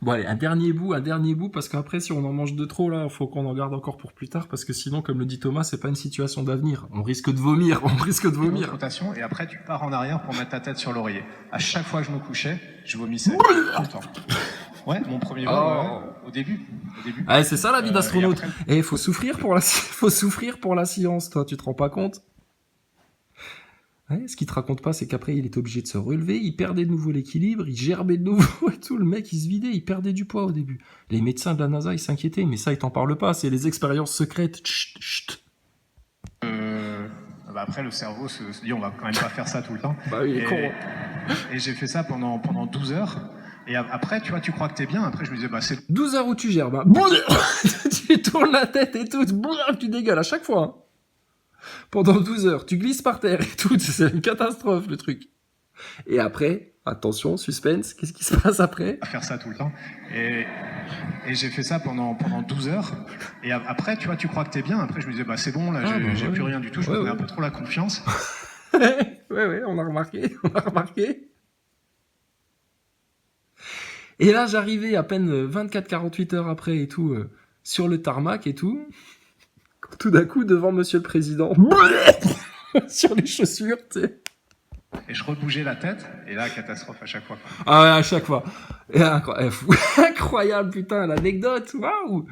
Bon allez, un dernier bout, parce qu'après si on en mange de trop là, faut qu'on en garde encore pour plus tard, parce que sinon, comme le dit Thomas, c'est pas une situation d'avenir. On risque de vomir, on risque de Une autre vomir. rotation, et après tu pars en arrière pour mettre ta tête sur l'oreiller. À chaque fois que je me couchais, je vomissais. Tout le temps. Ouais, mon premier vol, Oh. au début. Ah, c'est ça la vie d'astronaute. Et après- Et faut souffrir pour la science, toi, tu te rends pas compte? Ouais, ce qu'il te raconte pas, c'est qu'après, il est obligé de se relever, il perdait de nouveau l'équilibre, il gerbait de nouveau et tout. Le mec, il se vidait, il perdait du poids au début. Les médecins de la NASA, ils s'inquiétaient, mais ça, ils t'en parlent pas, c'est les expériences secrètes. Chut, chut. Après, le cerveau se dit, on va quand même pas faire ça tout le temps. Bah oui, il est con. Et j'ai fait ça pendant 12 heures. Et après, tu vois, tu crois que t'es bien. Après, je me disais, bah, c'est 12 heures où tu gerbes, hein. Tu tournes la tête et tout, tu dégueules à chaque fois. Hein. Pendant 12 heures, tu glisses par terre et tout, c'est une catastrophe le truc. Et après, attention, suspense, qu'est-ce qui se passe après? à faire ça tout le temps. Et j'ai fait ça pendant 12 heures. Et après, tu vois, tu crois que t'es bien. Après, je me disais, bah, c'est bon, là, j'ai plus rien du tout. Je prenais un peu trop la confiance. Ouais, on a remarqué. Et là, j'arrivais à peine 24-48 heures après et tout, sur le tarmac et tout. Tout d'un coup, devant Monsieur le Président, sur les chaussures, tu sais. Et je rebougeais la tête. Et là, catastrophe à chaque fois. Ah ouais, à chaque fois. Et incroyable, putain, l'anecdote, waouh.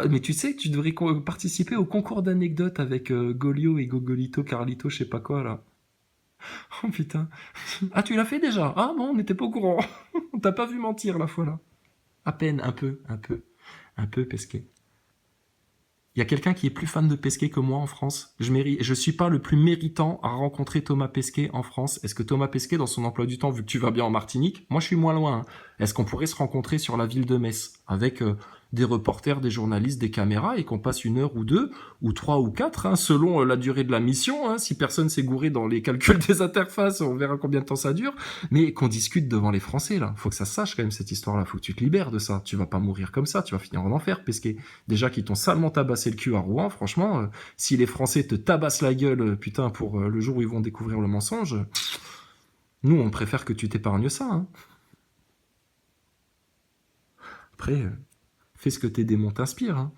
Mais tu sais que tu devrais participer au concours d'anecdotes avec Golio et Gogolito, Carlito, je sais pas quoi, là. Oh putain. Ah, tu l'as fait déjà? Ah bon, on n'était pas au courant. On t'a pas vu mentir la fois là. À peine, un peu Pesquet. Il y a quelqu'un qui est plus fan de Pesquet que moi en France. Je suis pas le plus méritant à rencontrer Thomas Pesquet en France. Est-ce que Thomas Pesquet, dans son emploi du temps, vu que tu vas bien en Martinique, moi je suis moins loin. Hein. Est-ce qu'on pourrait se rencontrer sur la ville de Metz avec des reporters, des journalistes, des caméras et qu'on passe 1 heure ou 2 ou 3 ou 4, hein, selon la durée de la mission. Hein. Si personne s'est gouré dans les calculs des interfaces, on verra combien de temps ça dure. Mais qu'on discute devant les Français là. Faut que ça se sache quand même cette histoire-là. Faut que tu te libères de ça. Tu vas pas mourir comme ça. Tu vas finir en enfer, Pesquet. Déjà qu'ils t'ont salement tabassé le cul à Rouen, franchement, si les Français te tabassent la gueule, putain, pour le jour où ils vont découvrir le mensonge, nous, on préfère que tu t'épargnes ça. Hein. Après, fais ce que tes démons t'inspirent. Hein.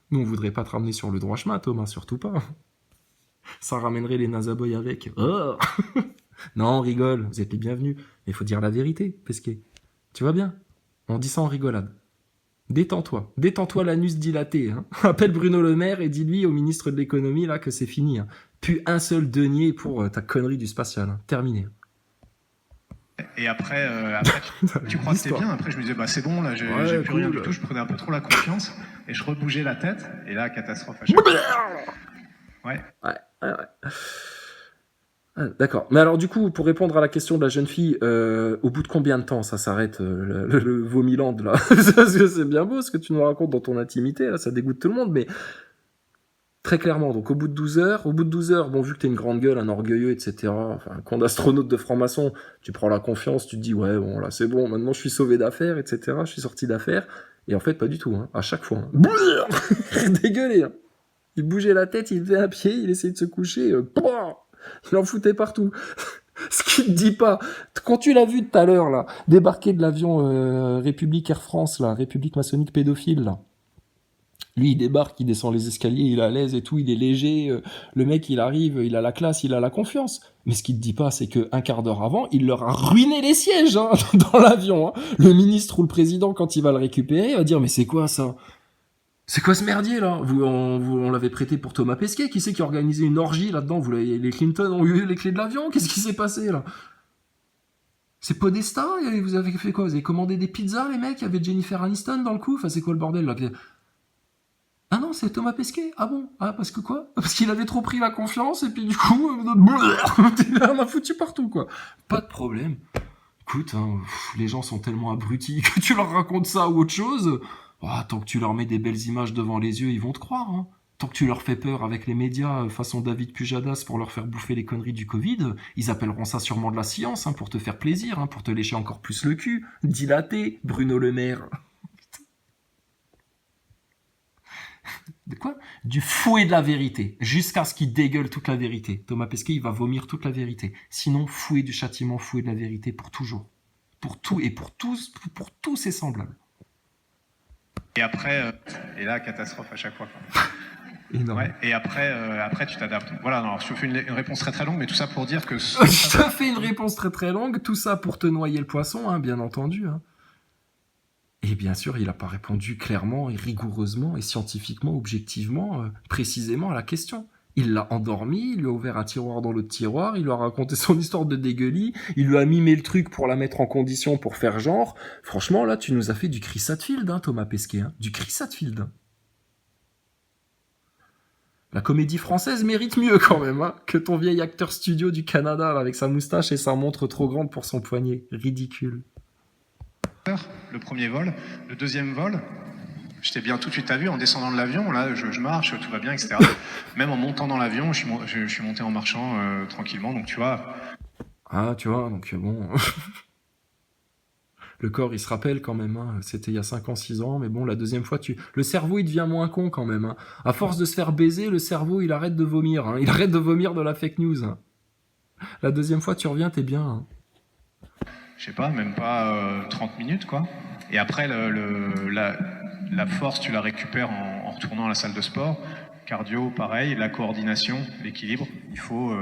Nous, on voudrait pas te ramener sur le droit chemin, Thomas, surtout pas. Ça ramènerait les Nazaboy avec. Oh non, on rigole, vous êtes les bienvenus. Mais il faut dire la vérité, Pesquet. Tu vas bien? On dit ça en rigolade. Détends-toi l'anus dilaté. Hein. Appelle Bruno Le Maire et dis-lui au ministre de l'économie là que c'est fini. Hein. Plus un seul denier pour ta connerie du spatial. Hein. Terminé. Et après, tu crois que t'es bien. Après, je me disais, bah, c'est bon, là, j'ai plus rien du tout. Je prenais un peu trop la confiance. Et je rebougeais la tête. Et là, catastrophe à chaque fois. Ouais. Ah, d'accord. Mais alors du coup, pour répondre à la question de la jeune fille, au bout de combien de temps ça s'arrête le vomiland là? Parce que c'est bien beau ce que tu nous racontes dans ton intimité, là, ça dégoûte tout le monde, mais très clairement, donc au bout de 12 heures, bon, vu que t'es une grande gueule, un orgueilleux, etc., enfin, un con d'astronaute de franc-maçon, tu prends la confiance, tu te dis, ouais, bon, là, c'est bon, maintenant je suis sauvé d'affaires, etc., je suis sorti d'affaires, et en fait, pas du tout, hein, à chaque fois. Hein. Dégueulé, hein. Il bougeait la tête, il levait un pied, il essayait de se coucher, il en foutait partout. Ce qu'il te dit pas, quand tu l'as vu tout à l'heure, là, débarquer de l'avion République Air France, là, République maçonnique pédophile, là, lui, il débarque, il descend les escaliers, il est à l'aise et tout, il est léger. Le mec, il arrive, il a la classe, il a la confiance. Mais ce qu'il te dit pas, c'est que un quart d'heure avant, il leur a ruiné les sièges hein, dans l'avion. Hein. Le ministre ou le président, quand il va le récupérer, il va dire mais c'est quoi ça? C'est quoi ce merdier là on l'avait prêté pour Thomas Pesquet. Qui c'est qui a organisé une orgie là-dedans? Les Clinton ont eu les clés de l'avion? Qu'est-ce qui s'est passé là? C'est Podesta? Vous avez fait quoi? Vous avez commandé des pizzas les mecs? Il y avait Jennifer Aniston dans le coup? Enfin c'est quoi le bordel là? Ah non, c'est Thomas Pesquet. Ah bon? Ah, parce que quoi? Parce qu'il avait trop pris la confiance et puis du coup, on a foutu partout, quoi. Pas de problème. Écoute, hein, les gens sont tellement abrutis que tu leur racontes ça ou autre chose. Ah, tant que tu leur mets des belles images devant les yeux, ils vont te croire. Hein. Tant que tu leur fais peur avec les médias façon David Pujadas pour leur faire bouffer les conneries du Covid, ils appelleront ça sûrement de la science hein, pour te faire plaisir, hein, pour te lécher encore plus le cul. Dilaté, Bruno Le Maire. De quoi? Du fouet de la vérité, jusqu'à ce qu'il dégueule toute la vérité. Thomas Pesquet, il va vomir toute la vérité. Sinon, fouet du châtiment, fouet de la vérité pour toujours. Pour tout et pour tous ses semblables. Et après, et là, catastrophe à chaque fois. Énorme. Ouais, et après, tu t'adaptes. Voilà, alors je te fais une réponse très très longue, mais tout ça pour dire que... Je te fais une réponse très très longue, tout ça pour te noyer le poisson, hein, bien entendu. Hein. Et bien sûr, il n'a pas répondu clairement et rigoureusement et scientifiquement, objectivement, précisément à la question. Il l'a endormi, il lui a ouvert un tiroir dans l'autre tiroir, il lui a raconté son histoire de dégueulis, il lui a mimé le truc pour la mettre en condition pour faire genre. Franchement, là, tu nous as fait du Chris Hadfield, hein, Thomas Pesquet. Hein, du Chris Hadfield. La comédie française mérite mieux quand même, hein, que ton vieil acteur studio du Canada là, avec sa moustache et sa montre trop grande pour son poignet. Ridicule. Le premier vol, le deuxième vol, j'étais bien tout de suite, t'as vu, en descendant de l'avion, là, je marche, tout va bien, etc. Même en montant dans l'avion, je suis monté en marchant tranquillement, donc tu vois. Ah, tu vois, donc bon... Le corps, il se rappelle quand même, hein. C'était il y a 5 ans, 6 ans, mais bon, la deuxième fois, le cerveau, il devient moins con quand même. Hein. À force de se faire baiser, le cerveau, il arrête de vomir. Hein. Il arrête de vomir de la fake news. Hein. La deuxième fois, tu reviens, t'es bien. Hein. Je sais pas, même pas 30 minutes, quoi. Et après, la force, tu la récupères en retournant à la salle de sport. Cardio, pareil, la coordination, l'équilibre. Il faut,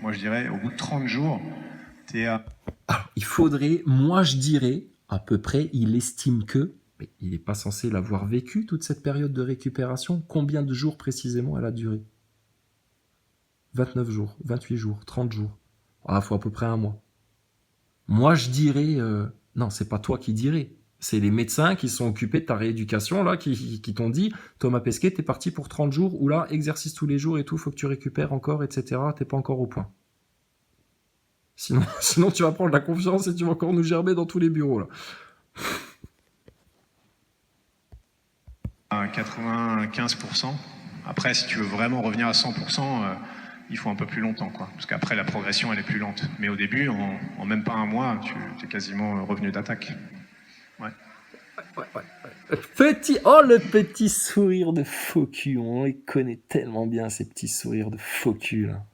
moi je dirais, au bout de 30 jours, t'es à... Alors, il faudrait, moi je dirais, à peu près, il estime que, mais il n'est pas censé l'avoir vécu, toute cette période de récupération, combien de jours précisément elle a duré? 29 jours, 28 jours, 30 jours. Ah, faut à peu près un mois. Moi je dirais, non, c'est pas toi qui dirais, c'est les médecins qui sont occupés de ta rééducation, là, qui t'ont dit, Thomas Pesquet, t'es parti pour 30 jours, ou là, exercice tous les jours et tout, faut que tu récupères encore, etc., t'es pas encore au point. Sinon, tu vas prendre la confiance et tu vas encore nous gerber dans tous les bureaux, là. À 95%. Après, si tu veux vraiment revenir à 100%, il faut un peu plus longtemps, quoi. Parce qu'après, la progression, elle est plus lente. Mais au début, en même pas un mois, tu es quasiment revenu d'attaque. Ouais. Le petit sourire de faux cul. On les connaît tellement bien, ces petits sourires de faux cul, là.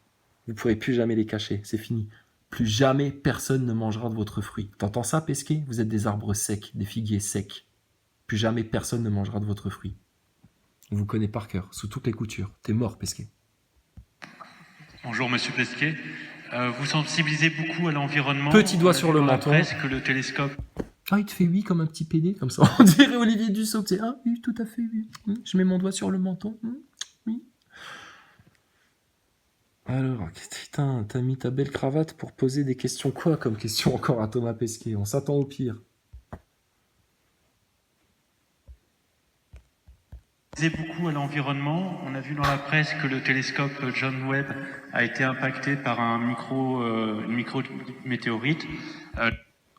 Vous ne pourrez plus jamais les cacher, c'est fini. Plus jamais personne ne mangera de votre fruit. T'entends ça, Pesquet? Vous êtes des arbres secs, des figuiers secs. Plus jamais personne ne mangera de votre fruit. On vous connaît par cœur, sous toutes les coutures. T'es mort, Pesquet. Bonjour, monsieur Pesquet. Vous sensibilisez beaucoup à l'environnement. Petit doigt sur le menton. Que le télescope... Ah, il te fait oui comme un petit PD, comme ça. On dirait Olivier Dussault. Ah oui, tout à fait, oui. Je mets mon doigt sur le menton. Oui. Alors, putain, t'as mis ta belle cravate pour poser des questions quoi comme question encore à Thomas Pesquet? On s'attend au pire. Beaucoup à l'environnement. On a vu dans la presse que le télescope John Webb a été impacté par une micro-météorite.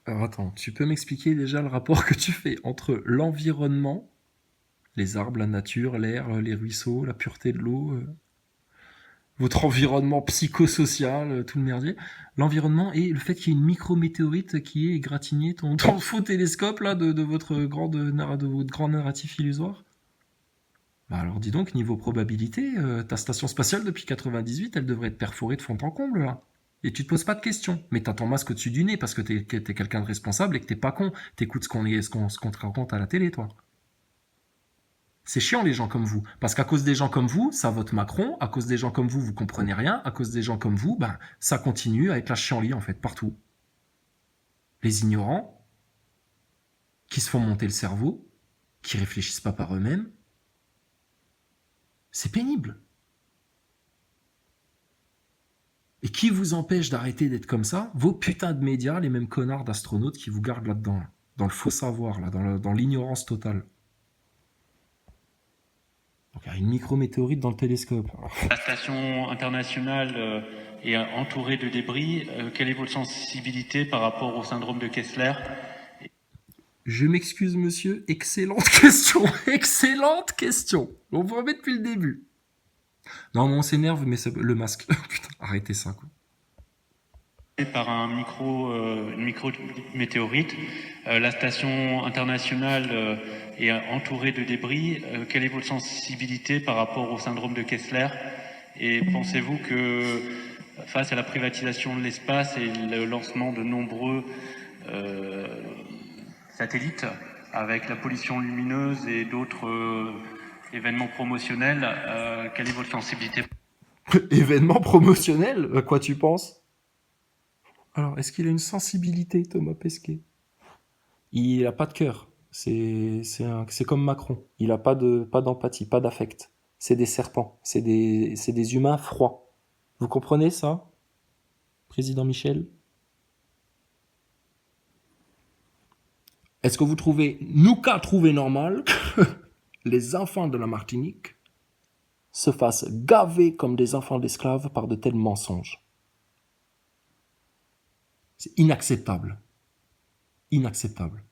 Alors attends, tu peux m'expliquer déjà le rapport que tu fais entre l'environnement, les arbres, la nature, l'air, les ruisseaux, la pureté de l'eau, votre environnement psychosocial, tout le merdier, l'environnement et le fait qu'il y ait une micro-météorite qui ait égratigné ton faux télescope là de votre grand narratif illusoire? Bah alors dis donc, niveau probabilité, ta station spatiale depuis 98, elle devrait être perforée de fond en comble là. Et tu te poses pas de questions. Mais t'as ton masque au-dessus du nez parce que t'es quelqu'un de responsable et que t'es pas con. T'écoutes ce qu'on te raconte à la télé, toi. C'est chiant les gens comme vous. Parce qu'à cause des gens comme vous, ça vote Macron. À cause des gens comme vous comprenez rien. À cause des gens comme vous, ben, ça continue à être la chienlit en fait, partout. Les ignorants, qui se font monter le cerveau, qui réfléchissent pas par eux-mêmes. C'est pénible. Et qui vous empêche d'arrêter d'être comme ça? Vos putains de médias, les mêmes connards d'astronautes qui vous gardent là-dedans, là, dans le faux savoir, là, dans l'ignorance totale. Donc il y a une micrométéorite dans le télescope. La station internationale est entourée de débris. Quelle est votre sensibilité par rapport au syndrome de Kessler? Je m'excuse, monsieur. Excellente question. Excellente question. On vous remet depuis le début. Non, mais on s'énerve, mais le masque. Putain, arrêtez ça, quoi. Par une micro-météorite. La station internationale est entourée de débris. Quelle est votre sensibilité par rapport au syndrome de Kessler? Et pensez-vous que face à la privatisation de l'espace et le lancement de nombreux satellites, avec la pollution lumineuse et d'autres événements promotionnels. Quelle est votre sensibilité? Événement promotionnel? À quoi tu penses? Alors, est-ce qu'il a une sensibilité, Thomas Pesquet? Il a pas de cœur. C'est comme Macron. Il a pas d'empathie, pas d'affect. C'est des serpents. C'est des humains froids. Vous comprenez ça, président Michel? Est-ce que vous trouvez, nous qu'à trouver normal, que les enfants de la Martinique se fassent gaver comme des enfants d'esclaves par de tels mensonges? C'est inacceptable. Inacceptable.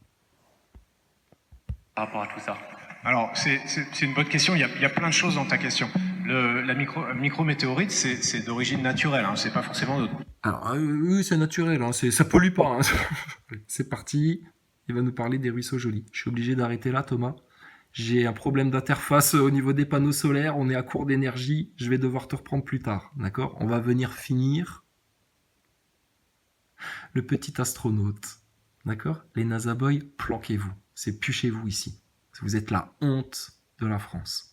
Par rapport à tout ça? Alors, c'est une bonne question. Il y a plein de choses dans ta question. La micrométéorite, c'est d'origine naturelle. Hein. C'est pas forcément... Alors, oui, c'est naturel. Hein. Ça pollue pas. Hein. C'est parti. Il va nous parler des ruisseaux jolis. Je suis obligé d'arrêter là, Thomas. J'ai un problème d'interface au niveau des panneaux solaires. On est à court d'énergie. Je vais devoir te reprendre plus tard. D'accord? On va venir finir le petit astronaute. D'accord? Les NASA Boys, planquez-vous. C'est plus chez vous ici. Vous êtes la honte de la France.